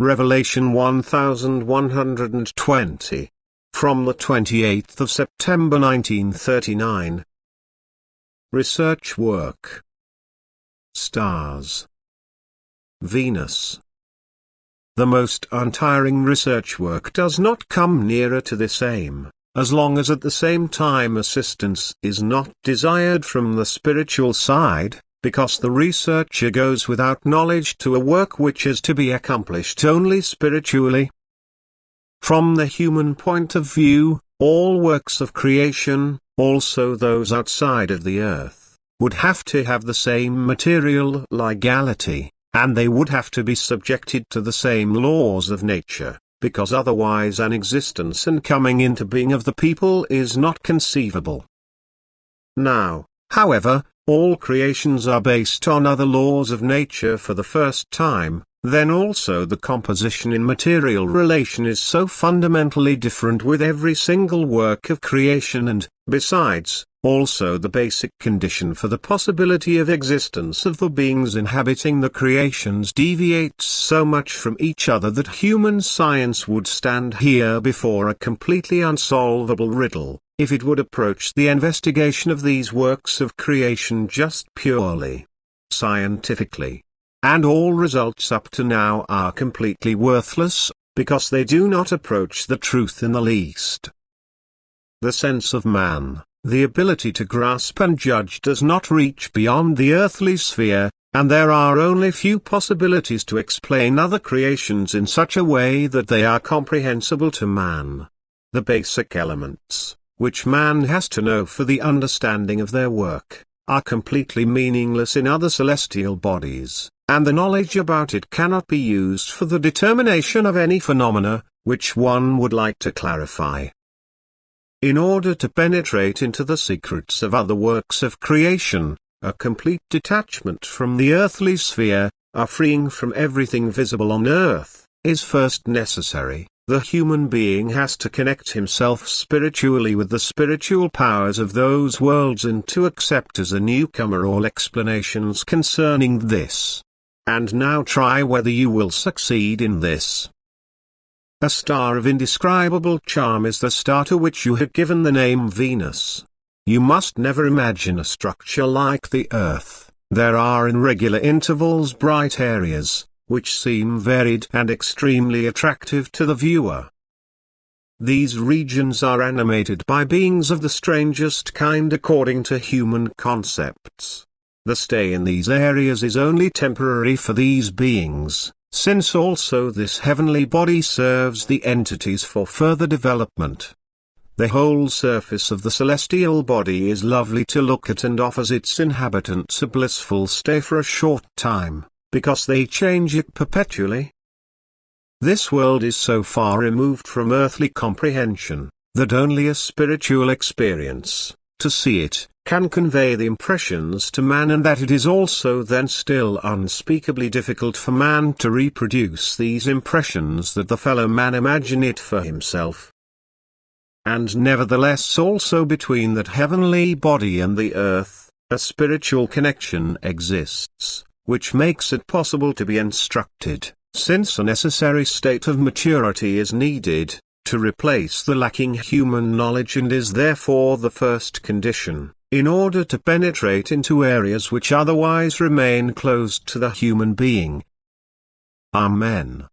Revelation 1120. From the 28th of September 1939. Research work. Stars. Venus. The most untiring research work does not come nearer to this aim, as long as at the same time assistance is not desired from the spiritual side, because the researcher goes without knowledge to a work which is to be accomplished only spiritually. From the human point of view, all works of creation, also those outside of the earth, would have to have the same material legality, and they would have to be subjected to the same laws of nature, because otherwise an existence and coming into being of the people is not conceivable. Now, however, all creations are based on other laws of nature for the first time, then also the composition in material relation is so fundamentally different with every single work of creation, and, besides, also the basic condition for the possibility of existence of the beings inhabiting the creations deviates so much from each other that human science would stand here before a completely unsolvable riddle, if it would approach the investigation of these works of creation just purely scientifically. And all results up to now are completely worthless, because they do not approach the truth in the least. The sense of man, the ability to grasp and judge, does not reach beyond the earthly sphere, and there are only few possibilities to explain other creations in such a way that they are comprehensible to man. The basic elements, which man has to know for the understanding of their work, are completely meaningless in other celestial bodies, and the knowledge about it cannot be used for the determination of any phenomena, which one would like to clarify. In order to penetrate into the secrets of other works of creation, a complete detachment from the earthly sphere, a freeing from everything visible on earth, is first necessary. The human being has to connect himself spiritually with the spiritual powers of those worlds and to accept as a newcomer all explanations concerning this. And now try whether you will succeed in this. A star of indescribable charm is the star to which you have given the name Venus. You must never imagine a structure like the Earth. There are in regular intervals bright areas, which seem varied and extremely attractive to the viewer. These regions are animated by beings of the strangest kind according to human concepts. The stay in these areas is only temporary for these beings, since also this heavenly body serves the entities for further development. The whole surface of the celestial body is lovely to look at and offers its inhabitants a blissful stay for a short time, because they change it perpetually. This world is so far removed from earthly comprehension, that only a spiritual experience, to see it, can convey the impressions to man, and that it is also then still unspeakably difficult for man to reproduce these impressions that the fellow man imagine it for himself. And nevertheless also between that heavenly body and the earth, a spiritual connection exists, which makes it possible to be instructed, since a necessary state of maturity is needed, to replace the lacking human knowledge, and is therefore the first condition, in order to penetrate into areas which otherwise remain closed to the human being. Amen.